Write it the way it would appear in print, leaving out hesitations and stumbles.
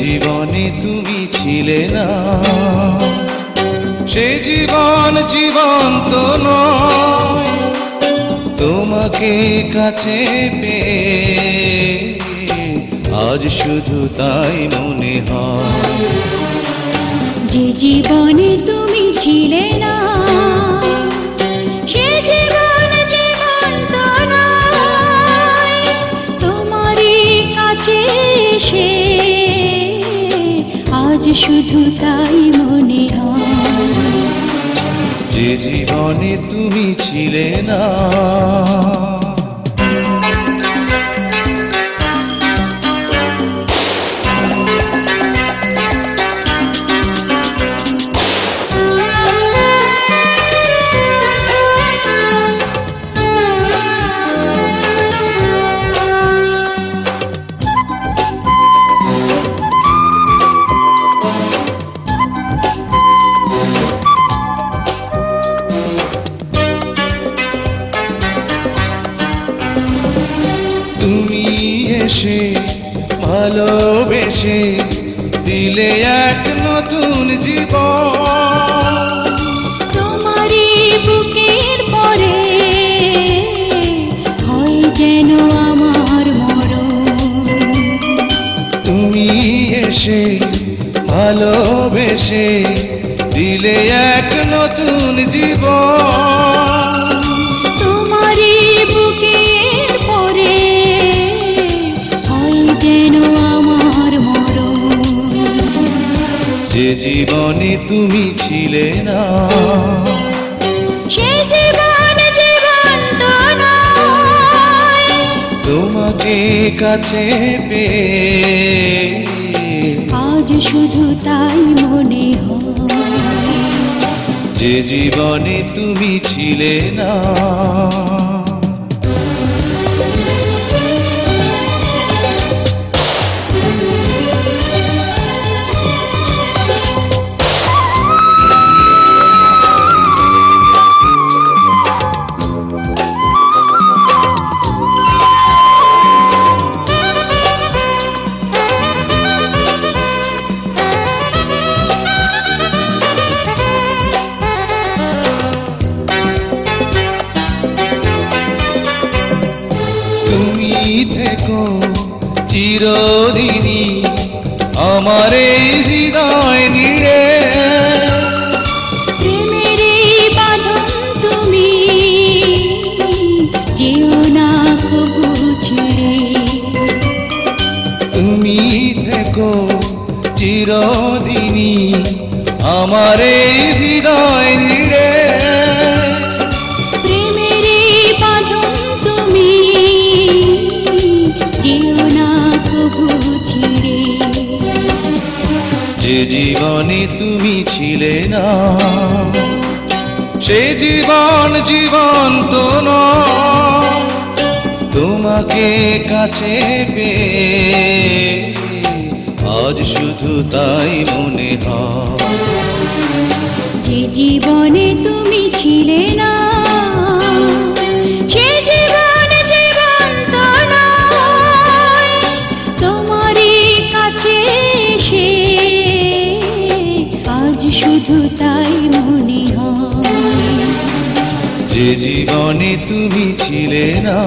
জীবনে তুমি ছিলে না, সে জীবন জীবন্ত নয়। তোমাকে কাছে পেয়ে আজ শুধু তাই মনে হয়। যে জীবনে তুমি ছিলে না, সে জীবন জীবন্ত নয়। তোমারই কাছে এসে আজ শুধু তাই মনে হয়। যে জীবনে তুমি ছিলে না। তুমি এসে ভালোবেসে দিলে এক নতুন জীবন। তোমারই বুকের পরে হয় যেন আমার মরণ। তুমি এসে ভালোবেসে দিলে এক নতুন জীবন। তোমারই বুকের পরে হয় যেন আমার মরণ। যে জীবনে তুমি ছিলে না, সে জীবন জীবন্ত নয়। তোমাকে কাছে পেয়ে আজ শুধু তাই মনে হয়। যে জীবনে তুমি ছিলে না। তুমি থেকো চিরদিনই আমার এই হৃদয় নিড়ে। প্রেমের এই বাঁধন তুমি যেও না কবু ছেড়ে। তুমি থেকো চিরদিনই আমার এই হৃদয় নিড়ে। প্রেমের এই বাঁধন তুমি যেও না কবু ছেড়ে। যে জীবনে তুমি ছিলে না, সে জীবন জীবন্ত নয়। তোমাকে কাছে পেয়ে আজ শুধু তাই মনে হয়। যে জীবনে তুমি ছিলে না, সে জীবন জীবন্ত নয়। তোমারই কাছে এসে আজ শুধু তাই মনে হয়। যে জীবনে তুমি ছিলে না।